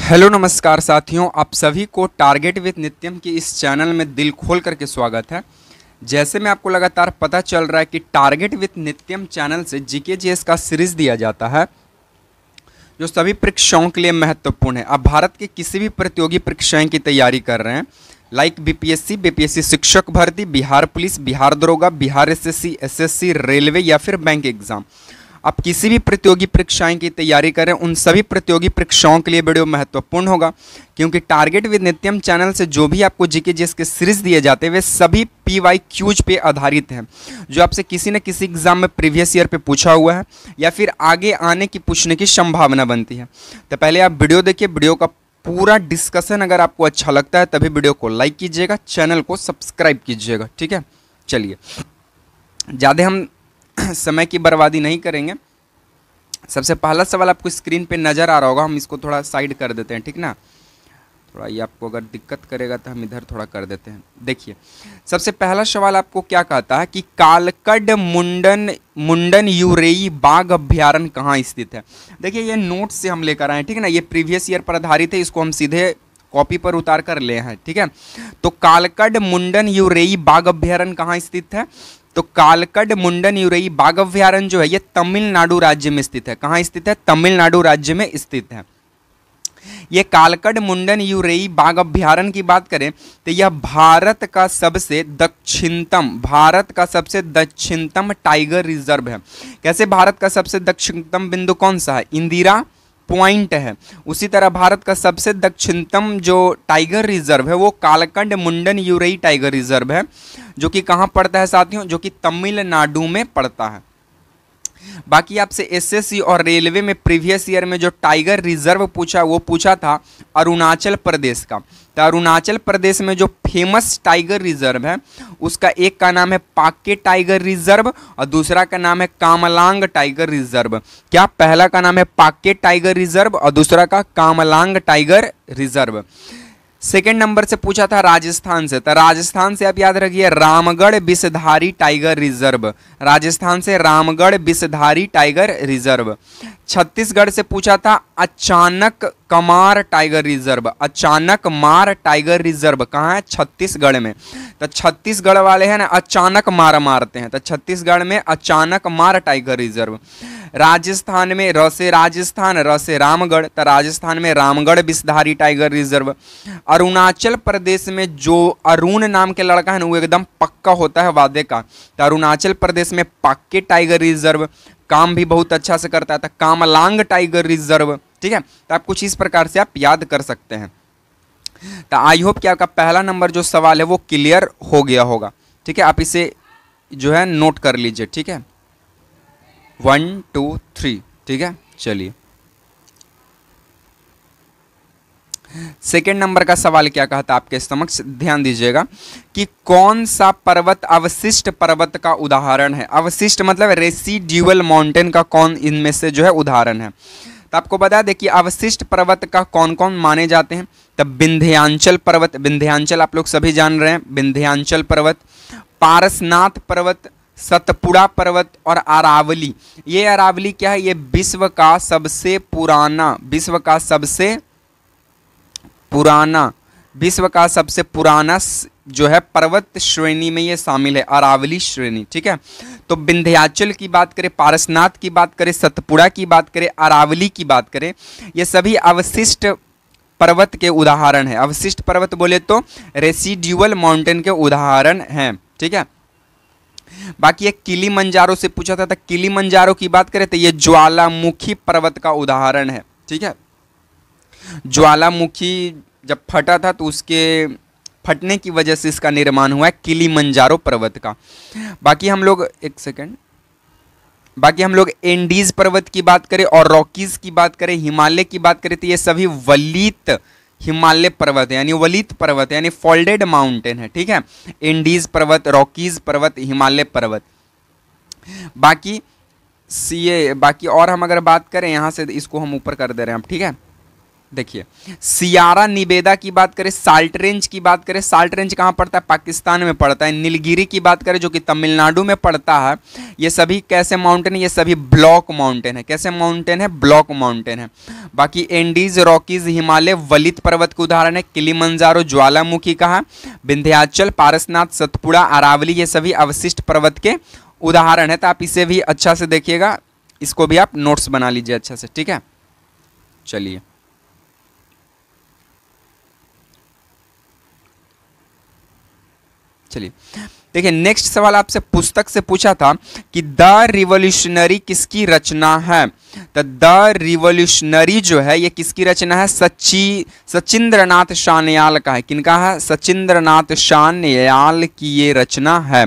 Hello नमस्कार साथियों, आप सभी को टारगेट विद नित्यम के इस चैनल में दिल खोल करके स्वागत है। जैसे में आपको लगातार पता चल रहा है कि टारगेट विद नित्यम चैनल से जीके जीएस का सीरीज दिया जाता है जो सभी परीक्षाओं के लिए महत्वपूर्ण है। आप भारत के किसी भी प्रतियोगी परीक्षाएं की तैयारी कर रहे हैं, लाइक बीपीएससी शिक्षक भर्ती, बिहार पुलिस, बिहार दरोगा, बिहार एसएससी, रेलवे या फिर बैंक एग्जाम, आप किसी भी प्रतियोगी परीक्षाएं की तैयारी करें, उन सभी प्रतियोगी परीक्षाओं के लिए वीडियो महत्वपूर्ण होगा। क्योंकि टारगेट विद नित्यम चैनल से जो भी आपको जीके जीएस के सीरीज दिए जाते हैं वे सभी PYQs पे आधारित हैं, जो आपसे किसी न किसी एग्जाम में प्रीवियस ईयर पे पूछा हुआ है या फिर आगे आने की पूछने की संभावना बनती है। तो पहले आप वीडियो देखिए, वीडियो का पूरा डिस्कशन अगर आपको अच्छा लगता है तभी वीडियो को लाइक कीजिएगा, चैनल को सब्सक्राइब कीजिएगा। ठीक है, चलिए ज़्यादा हम समय की बर्बादी नहीं करेंगे। सबसे पहला सवाल आपको स्क्रीन पे नज़र आ रहा होगा, हम इसको थोड़ा साइड कर देते हैं, ठीक ना। थोड़ा ये आपको अगर दिक्कत करेगा तो हम इधर थोड़ा कर देते हैं। देखिए, सबसे पहला सवाल आपको क्या कहता है कि कालकड मुंडन यूरेई बाघ अभ्यारण्य कहाँ स्थित है। देखिए, ये नोट से हम लेकर आए हैं, ठीक है ना। ये प्रीवियस ईयर पर आधारित है, इसको हम सीधे कॉपी पर उतार कर ले हैं, ठीक है। तो कालकड मुंडन यूरेई बाघ अभ्यारण्य कहाँ स्थित है, तो कालकड मुंडन यूरेई बाघ अभ्यारण्य जो है ये तमिलनाडु राज्य में स्थित है। कहाँ स्थित है, तमिलनाडु राज्य में स्थित है। ये कालकड मुंडन यूरेई बाघ अभ्यारण्य की बात करें तो यह भारत का सबसे दक्षिणतम टाइगर रिजर्व है। कैसे भारत का सबसे दक्षिणतम बिंदु कौन सा है, इंदिरा पॉइंट है। उसी तरह भारत का सबसे दक्षिणतम जो टाइगर रिजर्व है वो कालकड मुंडन यूरेई टाइगर रिजर्व है, जो कि कहाँ पड़ता है साथियों, जो कि तमिलनाडु में पड़ता है। बाकी आपसे एसएससी और रेलवे में प्रीवियस ईयर में जो टाइगर रिजर्व पूछा वो पूछा था अरुणाचल प्रदेश का। तो अरुणाचल प्रदेश में जो फेमस टाइगर रिजर्व है उसका एक का नाम है पाक्के टाइगर रिजर्व और दूसरा का नाम है कामलांग टाइगर रिजर्व। क्या, पहला का नाम है पाक्के टाइगर रिजर्व और दूसरा का Kamlang tiger reserve. Second number से पूछा था राजस्थान से, तो राजस्थान से आप याद रखिए रामगढ़ विषधारी टाइगर रिजर्व, राजस्थान से रामगढ़ विषधारी टाइगर रिजर्व। छत्तीसगढ़ से पूछा था अचानक कमार टाइगर रिजर्व, अचानक मार टाइगर रिजर्व कहाँ है, छत्तीसगढ़ में। तो छत्तीसगढ़ वाले हैं ना अचानक मार मारते हैं, तो छत्तीसगढ़ में अचानक मार टाइगर रिजर्व। राजस्थान में र से राजस्थान, र से रामगढ़, तो राजस्थान में रामगढ़ विषधारी टाइगर रिजर्व। अरुणाचल प्रदेश में जो अरुण नाम के लड़का है ना वो एकदम पक्का होता है वादे का, तो अरुणाचल प्रदेश में पाक्के टाइगर रिजर्व, काम भी बहुत अच्छा से करता था कामलांग टाइगर रिजर्व। ठीक है, तो आप कुछ इस प्रकार से आप याद कर सकते हैं। तो आई होप कि आपका पहला नंबर जो सवाल है वो क्लियर हो गया होगा। ठीक है, आप इसे जो है नोट कर लीजिए। ठीक है, 1 2 3। ठीक है, चलिए सेकेंड नंबर का सवाल क्या कहता है आपके समक्ष ध्यान दीजिएगा कि कौन सा पर्वत अवशिष्ट पर्वत का उदाहरण है। अवशिष्ट मतलब रेसिड्यूअल माउंटेन का कौन इनमें से जो है उदाहरण है। तो आपको बता दें कि अवशिष्ट पर्वत का कौन कौन माने जाते हैं। तब विंध्याचल पर्वत, विंध्याचल आप लोग सभी जान रहे हैं, विंध्याचल पर्वत, पारसनाथ पर्वत, सतपुड़ा पर्वत और अरावली। ये अरावली क्या है, ये विश्व का सबसे पुराना जो है पर्वत श्रेणी में ये शामिल है, अरावली श्रेणी। ठीक है, तो विंध्याचल की बात करें, पारसनाथ की बात करें, सतपुड़ा की बात करें, अरावली की बात करें, ये सभी अवशिष्ट पर्वत के उदाहरण हैं। अवशिष्ट पर्वत बोले तो रेसिड्यूअल माउंटेन के उदाहरण हैं। ठीक है, बाकी एक किलिमंजारो से पूछा था, किलिमंजारो की बात करें तो ये ज्वालामुखी पर्वत का उदाहरण है। ठीक है, ज्वालामुखी जब फटा था तो उसके फटने की वजह से इसका निर्माण हुआ है किलिमंजारो पर्वत का। बाकी हम लोग एंडीज पर्वत की बात करें और रॉकीज की बात करें, हिमालय की बात करें तो ये सभी वलित हिमालय पर्वत है, यानी वलित पर्वत है, यानी फोल्डेड माउंटेन है। ठीक है, एंडीज पर्वत, रॉकीज पर्वत, हिमालय पर्वत। बाकी और हम अगर बात करें यहाँ से इसको हम ऊपर कर दे रहे हैं अब। ठीक है, देखिए, सियारा निवेदा की बात करें, साल्ट रेंज की बात करें, साल्ट रेंज कहाँ पड़ता है? पाकिस्तान में पड़ता है। नीलगिरी की बात करें जो कि तमिलनाडु में पड़ता है। ये सभी कैसे माउंटेन है? ये सभी ब्लॉक माउंटेन है। कैसे माउंटेन है? ब्लॉक माउंटेन है। बाकी एंडीज, रॉकीज, हिमालय, वलित पर्वत के उदाहरण है। किलिमंजारो ज्वालामुखी का है। विंध्याचल, पारसनाथ, सतपुड़ा, अरावली, ये सभी अवशिष्ट पर्वत के उदाहरण है। तो आप इसे भी अच्छा से देखिएगा, इसको भी आप नोट्स बना लीजिए अच्छा से, ठीक है। चलिए, चलिए देखिए, नेक्स्ट सवाल आपसे पुस्तक से पूछा था कि द रिवॉल्यूशनरी किसकी रचना है? तो द रिवॉल्यूशनरी जो है ये किसकी रचना है? सचिंद्रनाथ सान्याल का है। किनका है? सचिंद्रनाथ सान्याल की ये रचना है।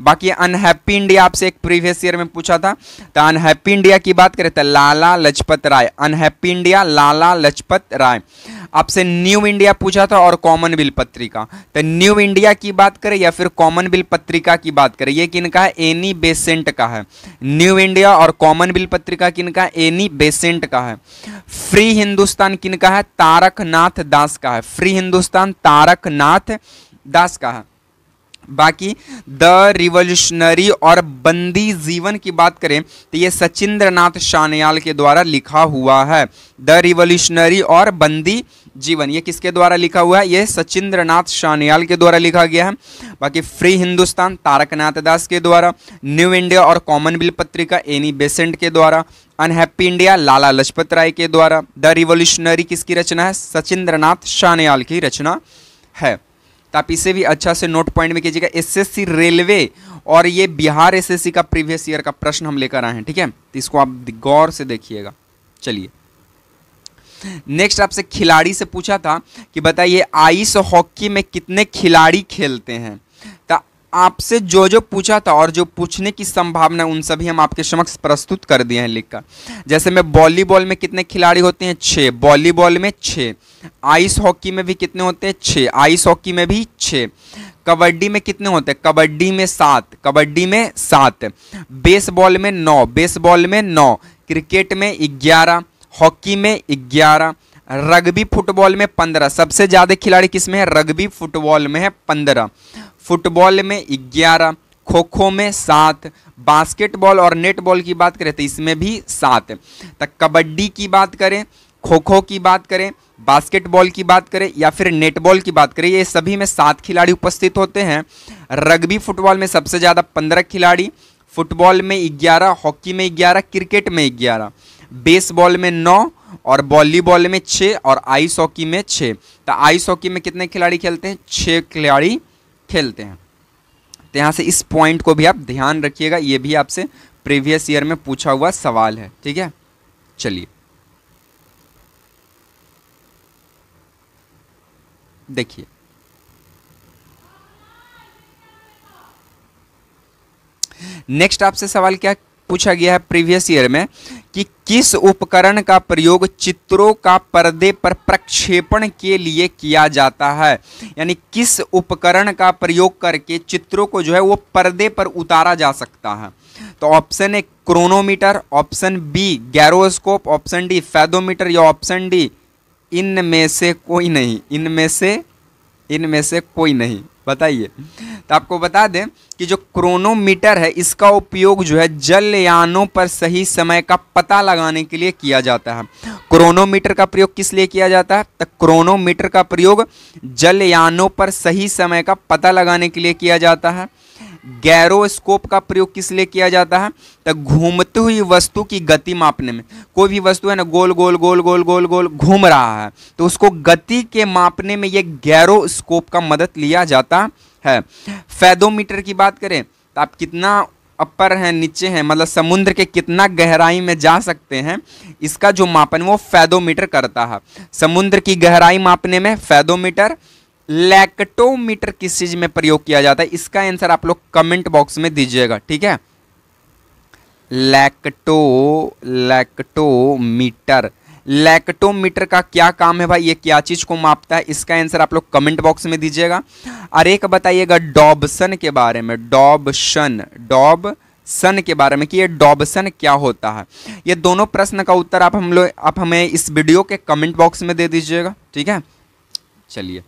बाकी अनहैप्पी इंडिया आपसे एक प्रीवियस ईयर में पूछा था, तो अनहैप्पी इंडिया की बात करें तो लाला लजपत राय। Unhappy India Lala Lajpat Rai. आपसे न्यू इंडिया पूछा था और कॉमनवेल्थ पत्रिका, तो न्यू इंडिया की बात करें या फिर कॉमनवेल्थ पत्रिका की बात करें, ये किनका है? एनी बेसेंट का है। न्यू इंडिया और कॉमनवेल्थ पत्रिका किनका है? एनी बेसेंट का है। फ्री हिंदुस्तान किनका है? तारकनाथ दास का है। फ्री हिंदुस्तान तारकनाथ दास का है। बाकी द रिवॉल्यूशनरी और बंदी जीवन की बात करें तो ये सचिंद्रनाथ सान्याल के द्वारा लिखा हुआ है। द रिवॉल्यूशनरी और बंदी जीवन ये किसके द्वारा लिखा हुआ है? ये सचिंद्रनाथ सान्याल के द्वारा लिखा गया है। बाकी फ्री हिंदुस्तान तारकनाथ दास के द्वारा, न्यू इंडिया और कॉमनवेल्थ पत्रिका एनी बेसेंट के द्वारा, अनहैप्पी इंडिया लाला लजपत राय के द्वारा, द रिवॉल्यूशनरी किसकी रचना है? सचिंद्रनाथ सान्याल की रचना है। तो आप इसे भी अच्छा से नोट पॉइंट में कीजिएगा। एसएससी रेलवे और ये बिहार एसएससी का प्रीवियस ईयर का प्रश्न हम लेकर आए हैं, ठीक है, तो इसको आप गौर से देखिएगा। चलिए, नेक्स्ट आपसे खिलाड़ी से पूछा था कि बताइए आइस हॉकी में कितने खिलाड़ी खेलते हैं? तो आपसे जो जो पूछा था और जो पूछने की संभावना उन सभी हम आपके समक्ष प्रस्तुत कर दिए हैं लिखकर। जैसे में वॉलीबॉल में कितने खिलाड़ी होते हैं? 6। वॉलीबॉल में 6। आइस हॉकी में भी कितने होते हैं? 6। आइस हॉकी में भी 6। कबड्डी में कितने होते हैं? कबड्डी में 7। कबड्डी में 7। बेसबॉल में 9। बेसबॉल में 9। क्रिकेट में 11। हॉकी में 11। रग्बी फुटबॉल में 15। सबसे ज्यादा खिलाड़ी किसमें है? रग्बी फुटबॉल में है 15। फुटबॉल में 11। खो खो में 7। बास्केटबॉल और नेटबॉल की बात करें तो इसमें भी 7। तो कबड्डी की बात करें, खो खो की बात करें, बास्केटबॉल की बात करें या फिर नेटबॉल की बात करें, ये सभी में 7 खिलाड़ी उपस्थित होते हैं। रग्बी फुटबॉल में सबसे ज़्यादा 15 खिलाड़ी, फुटबॉल में 11, हॉकी में 11, क्रिकेट में 11, बेसबॉल में 9 और वॉलीबॉल में 6 और आइस हॉकी में 6। तो आइस हॉकी में कितने खिलाड़ी खेलते हैं? 6 खिलाड़ी खेलते हैं। तो यहाँ से इस पॉइंट को भी आप ध्यान रखिएगा, ये भी आपसे प्रीवियस ईयर में पूछा हुआ सवाल है, ठीक है। चलिए देखिए, नेक्स्ट आपसे सवाल क्या पूछा गया है प्रीवियस ईयर में कि किस उपकरण का प्रयोग चित्रों का पर्दे पर प्रक्षेपण के लिए किया जाता है? यानी किस उपकरण का प्रयोग करके चित्रों को जो है वो पर्दे पर उतारा जा सकता है? तो option A chronometer, option B gyroscope, option D fathometer या ऑप्शन डी इनमें से कोई नहीं। इनमें से कोई नहीं, बताइए। तो आपको बता दें कि जो क्रोनोमीटर है इसका उपयोग जो है जलयानों पर सही समय का पता लगाने के लिए किया जाता है। क्रोनोमीटर का प्रयोग किस लिए किया जाता है? तो क्रोनोमीटर का प्रयोग जलयानों पर सही समय का पता लगाने के लिए किया जाता है। गैरोस्कोप का प्रयोग किस लिए किया जाता है? तो घूमती हुई वस्तु की गति मापने में। कोई भी वस्तु है ना गोल गोल गोल गोल गोल गोल घूम रहा है तो उसको गति के मापने में ये गैरोस्कोप का मदद लिया जाता है। फैदोमीटर की बात करें तो आप कितना अपर है नीचे है, मतलब समुद्र के कितना गहराई में जा सकते हैं, इसका जो मापन वो फैदोमीटर करता है। समुद्र की गहराई मापने में फैदोमीटर। लैक्टोमीटर किस चीज में प्रयोग किया जाता है? इसका आंसर आप लोग कमेंट बॉक्स में दीजिएगा, ठीक है। लैक्टोमीटर, लैक्टोमीटर का क्या काम है भाई? ये क्या चीज को मापता है? इसका आंसर आप लोग कमेंट बॉक्स में दीजिएगा। और एक बताइएगा डॉबसन के बारे में। डॉबसन सन के बारे में कि ये डॉबसन क्या होता है। ये दोनों प्रश्न का उत्तर आप हमें इस वीडियो के कमेंट बॉक्स में दे दीजिएगा, ठीक है। चलिए,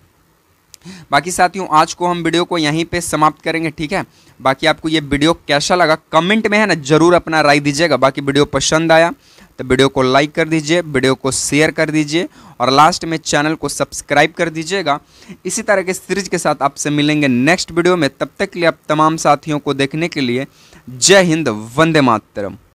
बाकी साथियों आज को हम वीडियो को यहीं पे समाप्त करेंगे, ठीक है। बाकी आपको ये वीडियो कैसा लगा कमेंट में है ना जरूर अपना राय दीजिएगा। बाकी वीडियो पसंद आया तो वीडियो को लाइक कर दीजिए, वीडियो को शेयर कर दीजिए और लास्ट में चैनल को सब्सक्राइब कर दीजिएगा। इसी तरह के सीरीज के साथ आपसे मिलेंगे नेक्स्ट वीडियो में। तब तक के लिए आप तमाम साथियों को देखने के लिए जय हिंद, वंदे मातरम।